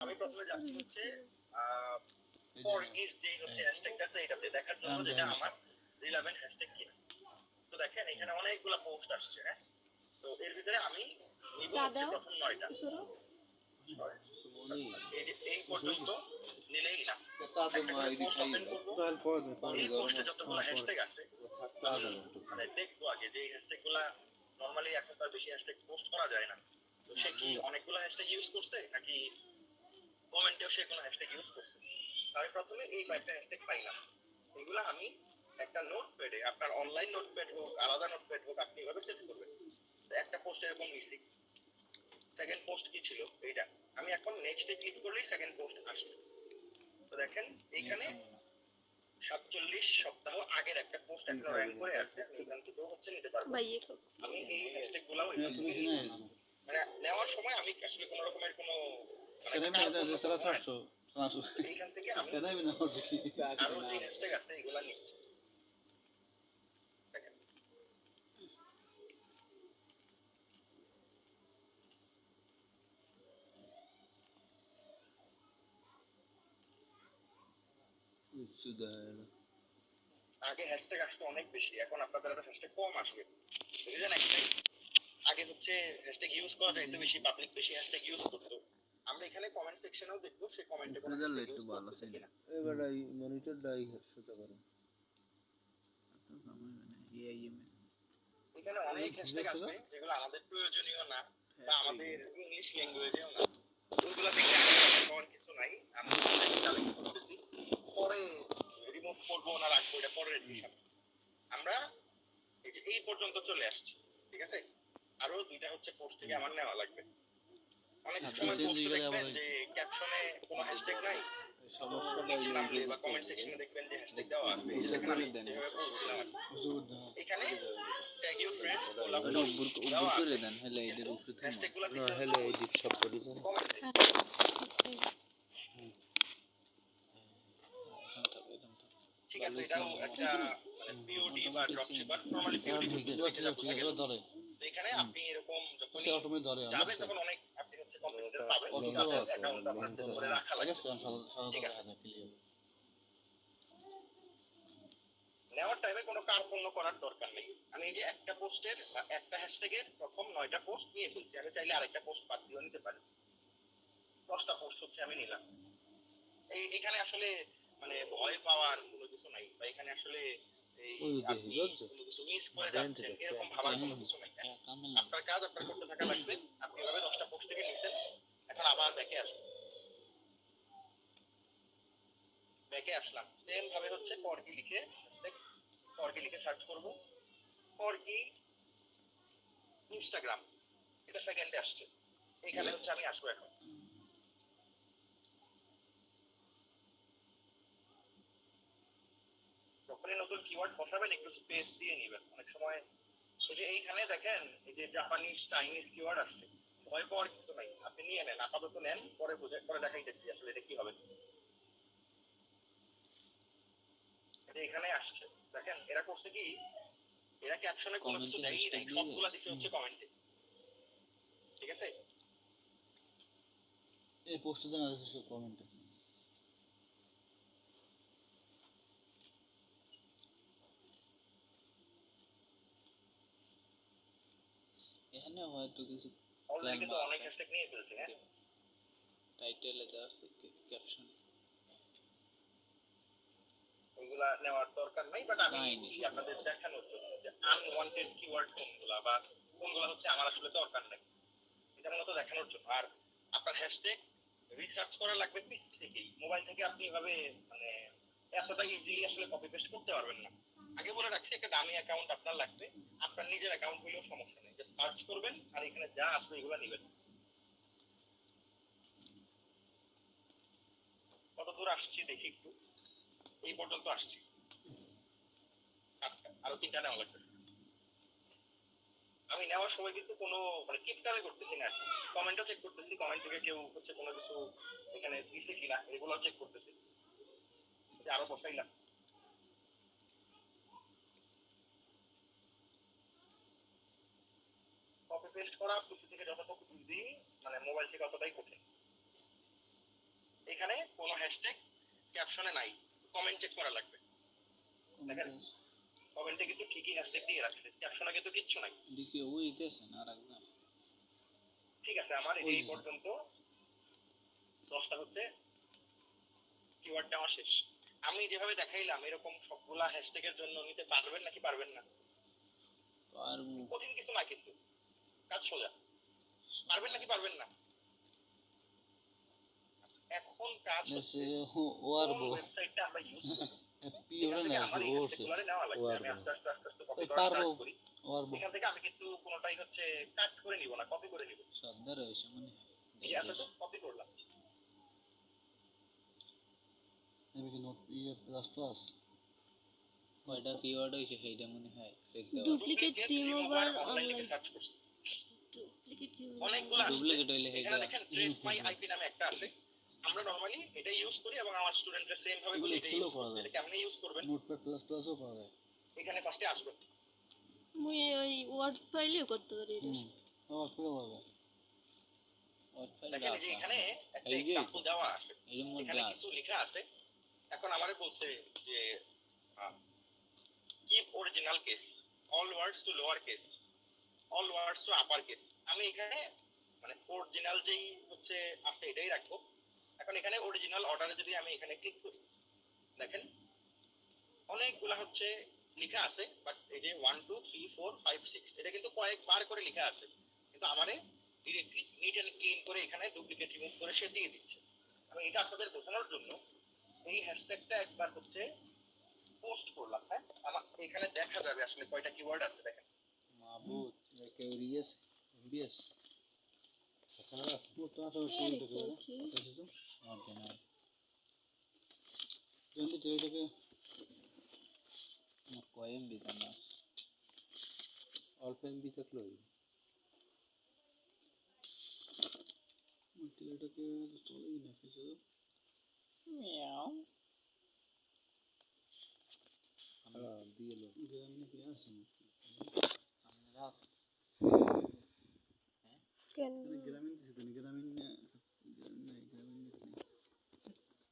আমি প্রথমে যাচ্ছি হচ্ছে ফর ইজ যে হচ্ছে হ্যাশট্যাগটা আছে এটাতে দেখার জন্য যেটা আমার রিলেভেন্ট হ্যাশট্যাগ কিনা। তো দেখেন এখানে অনেকগুলো পোস্ট আসছে, হ্যাঁ। তো এর ভিতরে আমি নিব হচ্ছে প্রথম 9টা। এই পর্যন্ত নিলেই না। এই পোস্টে যতগুলো হ্যাশট্যাগ আছে মানে দেখবো আগে যে হ্যাশট্যাগুলা নরমালি এখন তার বেশি হ্যাশট্যাগ পোস্ট করা যায় না। তো সে কি অনেকগুলো হ্যাশট্যাগ ইউজ করছে নাকি কমেন্টেও সে কোনো হ্যাশট্যাগ ইউজ করছে। আমি প্রথমে এই কয়েকটা হ্যাশট্যাগ পাইলাম, এগুলো আমি একটা নোটপ্যাডে, আপনার অনলাইন নোটপ্যাড হোক আলাদা নোটপ্যাড হোক, আপনি এভাবে সেভ করবেন। একটা পোস্ট এরকম নিছি, সেকেন্ড পোস্ট কি ছিল এইটা, আমি এখন নেক্সটে ক্লিক করলেই সেকেন্ড পোস্ট আসবে। তো দেখেন এইখানে 47 সপ্তাহ আগের একটা পোস্ট এখনো র‍্যাঙ্ক করে আছে, আমি এখান থেকেও হচ্ছে নিতে পারবো। আমি এই হ্যাশট্যাগ গুলাও এখান থেকে নিচ্ছি, মানে নেওয়ার সময় আমি আসলে কোনো রকমের কোনো এইখান থেকে আমি আরো যে হ্যাশট্যাগ আছে এগুলা নিচ্ছি। আগে হ্যাশট্যাগ আসতো অনেক বেশি, এখন আপনাদের আরো হ্যাশট্যাগ কম আসবে। রিজন একটাই, আগে হচ্ছে হ্যাশট্যাগ ইউজ করা যাইতো বেশি, পাবলিক বেশি হ্যাশট্যাগ ইউজ করতো। আমরা এখানে কমেন্ট সেকশনেও দেখবো সে কমেন্টে কোনো হ্যাশট্যাগ ইউজ করতেছে কিনা। এবার এই মনিটরটাই হতে পারে। এখানে অনেক হ্যাশট্যাগ আসবে যেগুলো আমাদের প্রয়োজনীয় না বা আমাদের ইংলিশ ল্যাঙ্গুয়েজেও না। ওইগুলো দেখে আমাদের কিছু নাই, আমি কালেক্ট করতেছি, পরে রিমুভ করবো না রাখবো এটা পরের হিসাব। আমরা এই যে এই পর্যন্ত চলে আসছি, ঠিক আছে। আরো দুইটা হচ্ছে পোস্ট থেকে আমার নেওয়া লাগবে। অনেক সময় পোস্টে দেখবেন যে ক্যাপশনে কোনো হ্যাশট্যাগ নাই, নিচে নামলে বা কমেন্ট সেকশনে দেখবেন যে হ্যাশট্যাগ দেওয়া আছে। এই দেখেন আমি যেভাবে বলছিলাম এখানে ট্যাগ ইউর ফ্রেন্ডস দেওয়া আছে, হ্যাশট্যাগুলো দিতে হেলে এডিট সব করে দেন। ঠিক আছে, এটাও একটা মানে পিওডি বা ড্রপশিপার, নরমালি পিওডি ধরে। তো এখানে আপনি এরকম যখন যাবে তখন অনেক আপনি হচ্ছে কম্পিউটার পাবেন, অ্যাকাউন্ট আপনার সেভ করে রাখা লাগবে। ঠিক আছে, নেওয়ার টাইমে কোনো কার্পণ্য করার দরকার নেই। আমি এই যে একটা পোস্টের একটা হ্যাশট্যাগের প্রথম 9টা পোস্ট নিয়ে ফেলছি, আমি চাইলে আরেকটা পোস্ট বাদ দিয়েও নিতে পারি। 10টা পোস্ট হচ্ছে আমি নিলাম। এখানে আসলে মানে ভয় পাওয়ার কোনো কিছু নাই, বা এখানে আসলে আপনি কোনো কিছু মিস করে যাচ্ছেন এরকম ভাবার কোনো কিছু নাই। আপনার কাজ আপনার করতে থাকা লাগবে। আপনি এভাবে 10টা পোস্ট থেকে নিছেন, এখন আবার ব্যাকে আসুন। ব্যাকে আসলাম, সেম ভাবে হচ্ছে পরকি লিখে সার্চ করব। পরকি ইনস্টাগ্রাম, এটা সেকেন্ডে আসছে। এখানে হচ্ছে আমি আসবো এখন। যখনই নতুন কিওয়ার্ড বসাবেন একটু স্পেস দিয়ে নেবেন। অনেক সময় এই যে এইখানে দেখেন এই যে জাপানিজ চাইনিজ কিওয়ার্ড আসছে, ভয় পাওয়ার কিছু নাই, আপনি নিয়ে নেন, আপাতত নেন, পরে দেখাইতেছি আসলে এটা কি হবে। এখানে আসছে দেখেন, এরা করছে কি, এরা ক্যাপশনে কোনো কিছু দেয়ই নাই, সবগুলা দিছে হচ্ছে কমেন্টে। ঠিক আছে, এই পোস্টে দেন আছে সব কমেন্টে। এখানে হয়তো কিছু অলরেডি কিন্তু অনেক হ্যাশট্যাগ নিয়ে ফেলছি। হ্যাঁ, টাইটেলে দেওয়া আছে ক্যাপশন, ওইগুলা নেওয়ার দরকার নাই, বাট আমি নিচ্ছি আপনাদের দেখানোর জন্য যে আনওয়ান্টেড কিওয়ার্ড কোনগুলা বা কোনগুলা হচ্ছে আমার আসলে দরকার নাই, এটা মূলত দেখানোর জন্য। আর আপনার হ্যাশট্যাগ রিসার্চ করা লাগবে পিসি থেকেই, মোবাইল থেকে আপনি এভাবে মানে এতটা ইজিলি আসলে কপি পেস্ট করতে পারবেন না। আগে বলে রাখছি, একটা দামি অ্যাকাউন্ট আপনার লাগবে, আপনার নিজের অ্যাকাউন্ট হলেও সমস্যা নেই, জাস্ট সার্চ করবেন আর এখানে যা আসবে এগুলো নেবেন। কত দূর আসছি দেখি একটু, এই পর্যন্ত আসছি, আরো 3টা নেওয়া লাগবে। আমি নেওয়ার সময় কিন্তু কোনো মানে কিপটামি করতেছি না, কমেন্টও চেক করতেছি, কমেন্ট থেকে কেউ হচ্ছে কোনো কিছু এখানে দিছে কিনা এগুলো চেক করতেছি। আরো বসাইলাম, কপি পেস্ট করা পিসি থেকে যতটুকু ইজি, মানে মোবাইল থেকে অতটাই কঠিন। এখানে কোনো হ্যাশট্যাগ ক্যাপশনে নাই, কমেন্ট চেক করা লাগবে। দেখেন কমেন্টে কিন্তু ঠিকই হ্যাশট্যাগ দিয়ে রাখছে, ক্যাপশনে কিন্তু কিচ্ছু নাই। দিকে ওই ইতেছে না রাখলাম। ঠিক আছে, আমার ওই এই যে। পর্যন্ত 10টা হচ্ছে কিওয়ার্ড নেওয়া শেষ। আমি যেভাবে দেখাইলাম এরকম সবগুলা হ্যাশট্যাগের জন্য নিতে পারবেন নাকি পারবেন না? পারবো। কঠিন কিছু না কিন্তু, কাজ সোজা। পারবেন নাকি পারবেন না? এখন কাজ হচ্ছে ও আর কোন বো ওয়েবসাইটটা আমরা ইউজ করব। পি এখান ওরে থেকে না আমার এই ও হ্যাশট্যাগুলো নেওয়া ও লাগবে। আর আমি বো আস্তে আস্তে আস্তে আস্তে কপি ওই করা পারবো স্টার্ট করি। ও আর বো এখান থেকে আমি কিন্তু কোনোটাই হচ্ছে কাট করে নিব না, কপি করে নিব। সাবধান রয়েছে মনে এই যে এতটুকু কপি করলাম। আমি কি নোট ইয়ে প্লাস প্লাস কয়টা কিওয়ার্ড হইছে সেইটা মনে হয় চেক দাও। ডুপ্লিকেট রিমুভার অনলাইনে অনলাইন সার্চ করছি, ডুপ্লিকেট অনেকগুলো আসছে। ডুপ্লিকেট হইলে এখানে সেইটা দেখেন ট্রেস মাই আইপি নামে একটা আছে। আমরা নরমালি এটা ইউজ করি এবং আমার স্টুডেন্টরা সেম ভাবে এগুলো বলে এটা এক্সেলও ইউজ করা করতে। যায়। এটা কেমনে ইউজ করবেন নোটপ্যাড প্লাস প্লাসও পাওয়া যায়। এখানে ফার্স্টে আসবে। মুই ওই ওয়ার্ড ফাইলেও করতে পারি এটা। আবার ফেলে পাওয়া যায়। দেখেন এই যে এখানে একটা এই যে এক্সাম্পল দেওয়া আছে, এর মধ্যে এখানে আছে কিছু লেখা আছে। এখন আমারে বলছে যে কিপ অরিজিনাল কেস, অল ওয়ার্ডস টু লোয়ার কেস, অল ওয়ার্ডস টু আপার কেস। আমি এখানে মানে অরিজিনাল যেই হচ্ছে আছে এটাই রাখবো। এখন এখানে অরিজিনাল অর্ডারে যদি আমি এখানে ক্লিক করি, দেখেন অনেকগুলা হচ্ছে লেখা আছে, বাট এই যে 1 2 3 4 5 6 এটা কিন্তু কয়েকবার করে লেখা আছে, কিন্তু আমারে ডিরেক্টলি নিট এন্ড ক্লিন করে এখানে ডুপ্লিকেট রিমুভ করে সে দিয়ে দিচ্ছে। আমি এটা আপনাদের বোঝানোর জন্য এই হ্যাশট্যাগটা একবার হচ্ছে পোস্ট করলাম। হ্যাঁ, আমার এখানে দেখা যাবে আসলে কয়টা কিওয়ার্ড আছে। দেখেন মাবুত কেউ রিয়েস এমবিএস তাছাড়া মোট আছে সেই Very দেখো cool. আছে তো অরিজিনাল যদি এটাকে কয় এমবি জানা অল্প এমবি থাকলো এটাকে চলেই না কিছু মিয়াও দিয়ে লো দিয়ে এমনি কি আছে